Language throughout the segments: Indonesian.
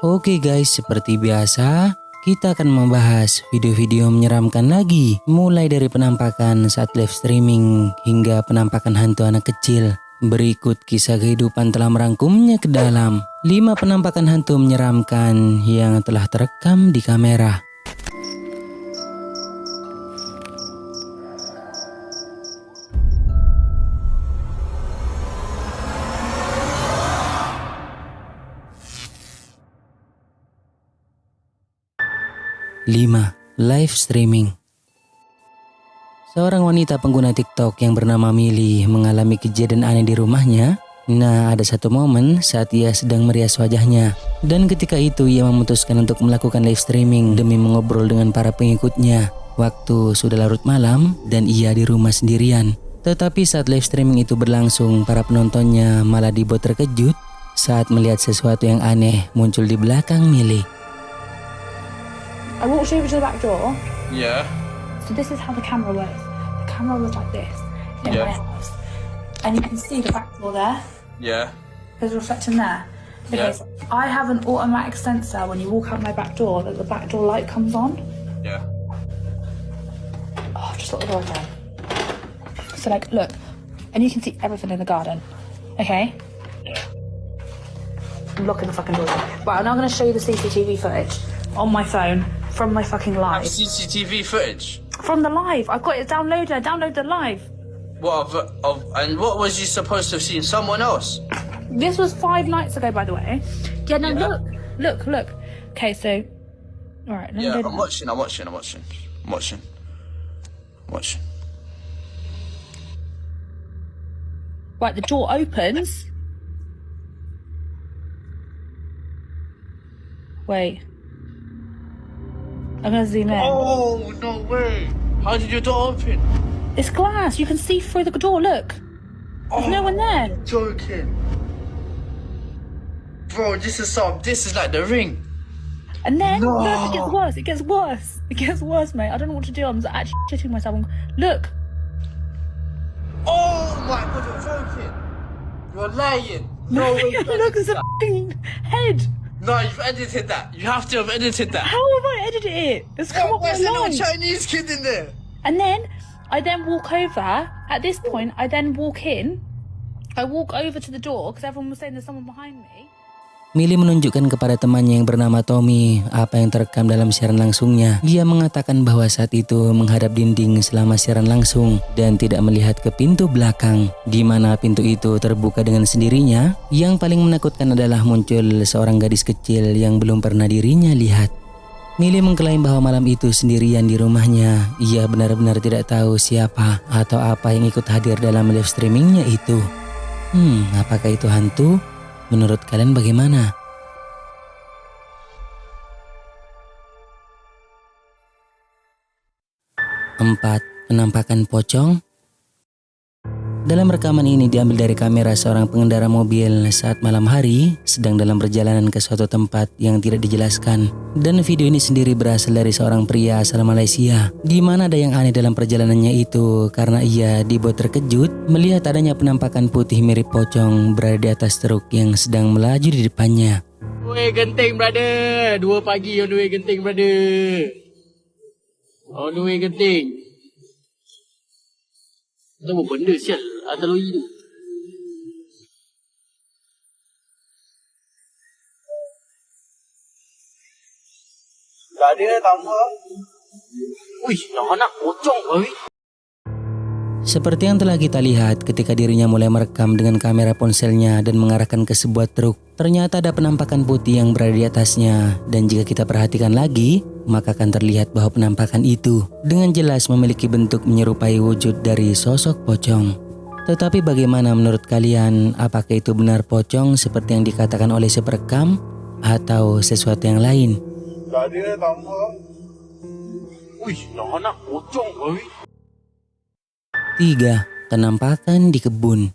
Oke guys, seperti biasa kita akan membahas video-video menyeramkan lagi, mulai dari penampakan saat live streaming hingga penampakan hantu anak kecil. Berikut kisah kehidupan telah merangkumnya ke dalam 5 penampakan hantu menyeramkan yang telah terekam di kamera. Lima, live streaming. Seorang wanita pengguna TikTok yang bernama Milly mengalami kejadian aneh di rumahnya. Nah, ada satu momen saat ia sedang merias wajahnya, dan ketika itu ia memutuskan untuk melakukan live streaming demi mengobrol dengan para pengikutnya. Waktu sudah larut malam dan ia di rumah sendirian. Tetapi saat live streaming itu berlangsung, para penontonnya malah dibuat terkejut saat melihat sesuatu yang aneh muncul di belakang Milly. I walked over to the back door. Yeah. So this is how the camera works. The camera was like this in my house. And you can see the back door there. Yeah. There's a reflection there. Okay, so I have an automatic sensor when you walk out my back door that the back door light comes on. Yeah. Oh, just lock the door again. So like, look. And you can see everything in the garden. Okay? Yeah. I'm locking the fucking door. Right, I'm now going to show you the CCTV footage on my phone. From my fucking live. CCTV footage. From the live. I've got it downloaded. I downloaded the live. What and what was you supposed to have seen? Someone else? This was 5 nights ago, by the way. Yeah, no, look. Okay, so... Alright, let me Yeah, go I'm watching. Right, the door opens. Wait. I'm gonna zoom in. Oh, no way. How did your door open? It's glass. You can see through the door. Look. There's no one there. You're joking. Bro, this is like The Ring. And then, No. look, it gets worse, mate. I don't know what to do. I'm actually shitting myself. Look. Oh my god, you're joking. You're lying. No way. Look, there's a f***ing head. No, you've edited that. You have to have edited that. How have I edited it? It's come up Where's the little online. Chinese kid in there? And then I walk over. At this point, I then walk in. I walk over to the door because everyone was saying there's someone behind me. Milly menunjukkan kepada temannya yang bernama Tommy apa yang terekam dalam siaran langsungnya. Dia mengatakan bahwa saat itu menghadap dinding selama siaran langsung dan tidak melihat ke pintu belakang, di mana pintu itu terbuka dengan sendirinya. Yang paling menakutkan adalah muncul seorang gadis kecil yang belum pernah dirinya lihat. Milly mengklaim bahwa malam itu sendirian di rumahnya. Ia benar-benar tidak tahu siapa atau apa yang ikut hadir dalam live streamingnya itu. Apakah itu hantu? Menurut kalian bagaimana? 4. Penampakan pocong. Dalam rekaman ini diambil dari kamera seorang pengendara mobil saat malam hari sedang dalam perjalanan ke suatu tempat yang tidak dijelaskan. Dan video ini sendiri berasal dari seorang pria asal Malaysia, di mana ada yang aneh dalam perjalanannya itu karena ia dibuat terkejut melihat adanya penampakan putih mirip pocong berada di atas truk yang sedang melaju di depannya. Weh genting brother, 2 pagi on the way genting brother. On the way genting. Itu apa benda sial atas lori tu. Tak ada tambah. Wih, yang anak pocong weh. Seperti yang telah kita lihat ketika dirinya mulai merekam dengan kamera ponselnya dan mengarahkan ke sebuah truk, ternyata ada penampakan putih yang berada di atasnya. Dan jika kita perhatikan lagi, maka akan terlihat bahwa penampakan itu dengan jelas memiliki bentuk menyerupai wujud dari sosok pocong. Tetapi bagaimana menurut kalian? Apakah itu benar pocong seperti yang dikatakan oleh si perekam atau sesuatu yang lain? Tak ada tambah. Wih, yang anak pocong weh. 3. Penampakan di kebun.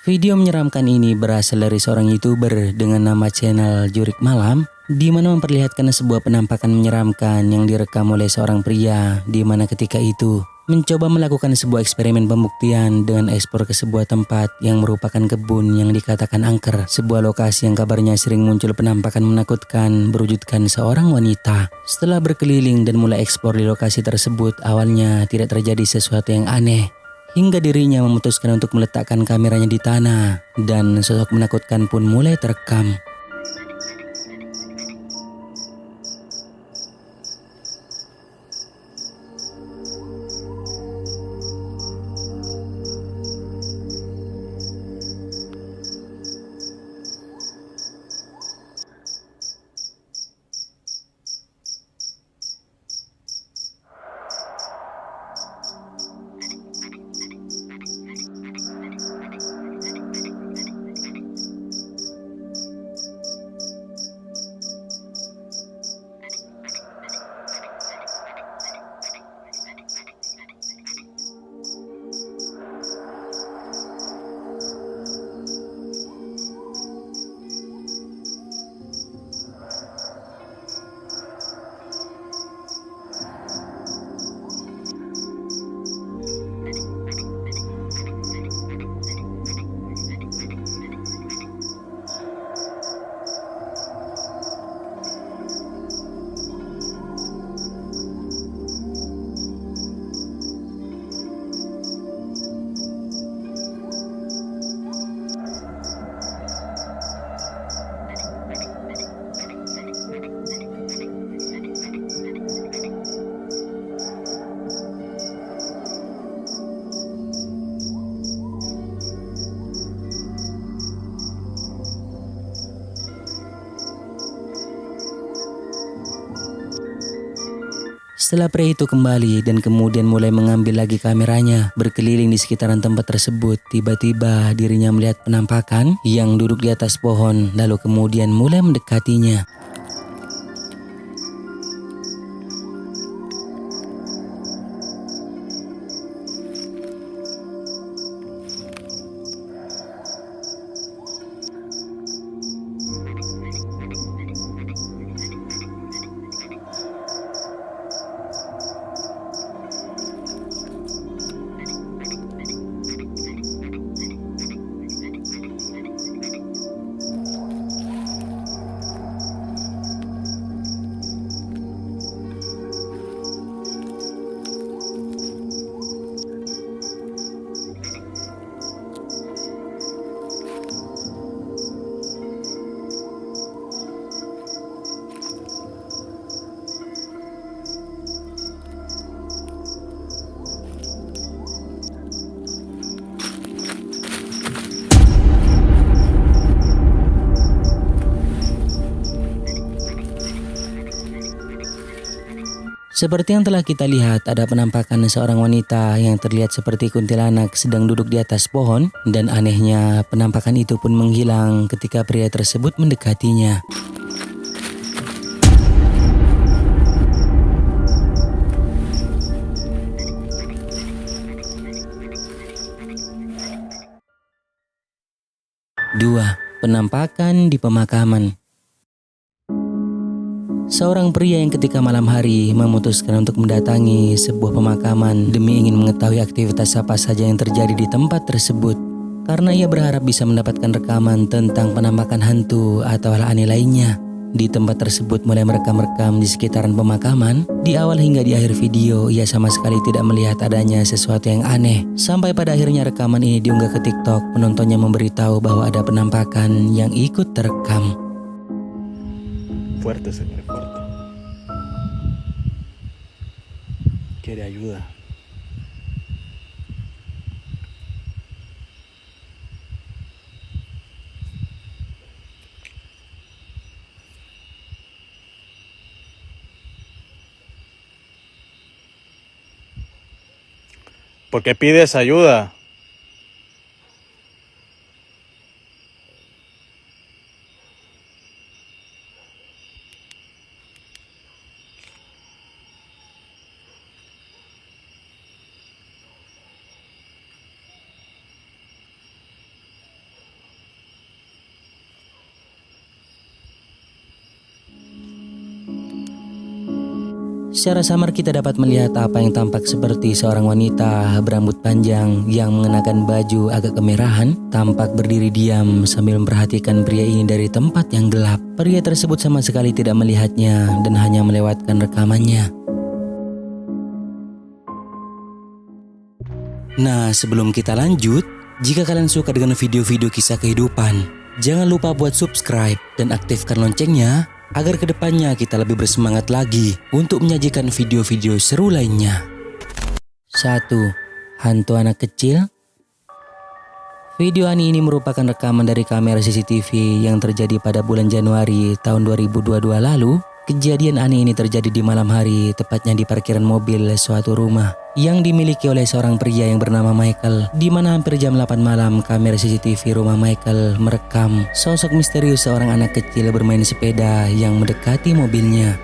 Video menyeramkan ini berasal dari seorang YouTuber dengan nama channel Jurik Malam, di mana memperlihatkan sebuah penampakan menyeramkan yang direkam oleh seorang pria, di mana ketika itu mencoba melakukan sebuah eksperimen pembuktian dengan ekspor ke sebuah tempat yang merupakan kebun yang dikatakan angker, sebuah lokasi yang kabarnya sering muncul penampakan menakutkan berwujudkan seorang wanita. Setelah berkeliling dan mulai ekspor di lokasi tersebut, awalnya tidak terjadi sesuatu yang aneh, hingga dirinya memutuskan untuk meletakkan kameranya di tanah dan sosok menakutkan pun mulai terekam. Setelah pria itu kembali dan kemudian mulai mengambil lagi kameranya, berkeliling di sekitaran tempat tersebut, tiba-tiba dirinya melihat penampakan yang duduk di atas pohon, lalu kemudian mulai mendekatinya. Seperti yang telah kita lihat, ada penampakan seorang wanita yang terlihat seperti kuntilanak sedang duduk di atas pohon, dan anehnya penampakan itu pun menghilang ketika pria tersebut mendekatinya. Dua, penampakan di pemakaman. Seorang pria yang ketika malam hari memutuskan untuk mendatangi sebuah pemakaman demi ingin mengetahui aktivitas apa saja yang terjadi di tempat tersebut. Karena ia berharap bisa mendapatkan rekaman tentang penampakan hantu atau hal aneh lainnya. Di tempat tersebut mulai merekam-rekam di sekitaran pemakaman. Di awal hingga di akhir video, ia sama sekali tidak melihat adanya sesuatu yang aneh. Sampai pada akhirnya rekaman ini diunggah ke TikTok, penontonnya memberitahu bahwa ada penampakan yang ikut terekam. Fuerte, señor, fuerte. Quiere ayuda. ¿Por qué pides ayuda? Secara samar kita dapat melihat apa yang tampak seperti seorang wanita berambut panjang yang mengenakan baju agak kemerahan tampak berdiri diam sambil memperhatikan pria ini dari tempat yang gelap. Pria tersebut sama sekali tidak melihatnya dan hanya melewatkan rekamannya. Nah, sebelum kita lanjut, jika kalian suka dengan video-video kisah kehidupan, jangan lupa buat subscribe dan aktifkan loncengnya agar kedepannya kita lebih bersemangat lagi untuk menyajikan video-video seru lainnya. 1. Hantu anak kecil. Video aneh ini merupakan rekaman dari kamera CCTV yang terjadi pada bulan Januari tahun 2022 lalu. Kejadian aneh ini terjadi di malam hari, tepatnya di parkiran mobil suatu rumah yang dimiliki oleh seorang pria yang bernama Michael, di mana hampir jam 8 malam kamera CCTV rumah Michael merekam sosok misterius seorang anak kecil bermain sepeda yang mendekati mobilnya.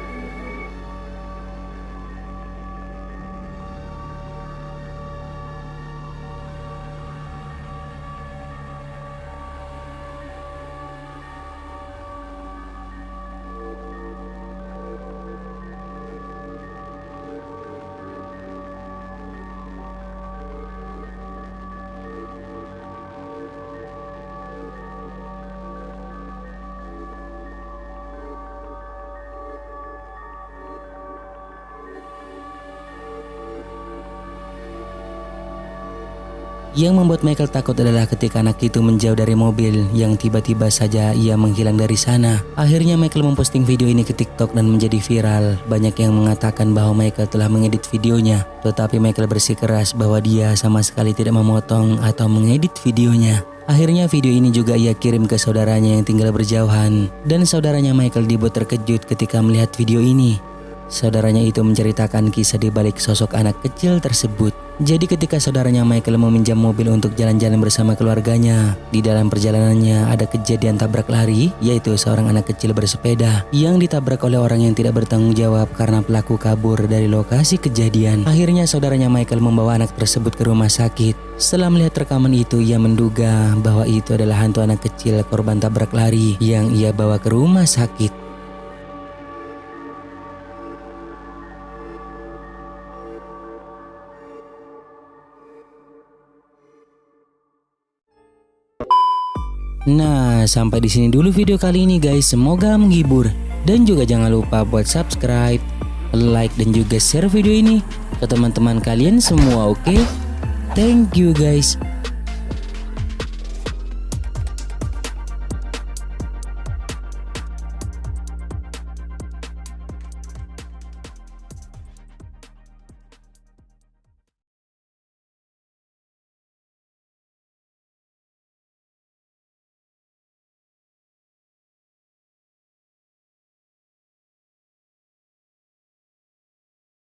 Yang membuat Michael takut adalah ketika anak itu menjauh dari mobil yang tiba-tiba saja ia menghilang dari sana. Akhirnya Michael memposting video ini ke TikTok dan menjadi viral. Banyak yang mengatakan bahwa Michael telah mengedit videonya, tetapi Michael bersikeras bahwa dia sama sekali tidak memotong atau mengedit videonya. Akhirnya video ini juga ia kirim ke saudaranya yang tinggal berjauhan, dan saudaranya Michael dibuat terkejut ketika melihat video ini. Saudaranya itu menceritakan kisah di balik sosok anak kecil tersebut. Jadi ketika saudaranya Michael meminjam mobil untuk jalan-jalan bersama keluarganya, di dalam perjalanannya ada kejadian tabrak lari, yaitu seorang anak kecil bersepeda yang ditabrak oleh orang yang tidak bertanggung jawab karena pelaku kabur dari lokasi kejadian. Akhirnya saudaranya Michael membawa anak tersebut ke rumah sakit. Setelah melihat rekaman itu, ia menduga bahwa itu adalah hantu anak kecil korban tabrak lari yang ia bawa ke rumah sakit. Nah, sampai di sini dulu video kali ini guys. Semoga menghibur, dan juga jangan lupa buat subscribe, like, dan juga share video ini ke teman-teman kalian semua, oke? Thank you guys.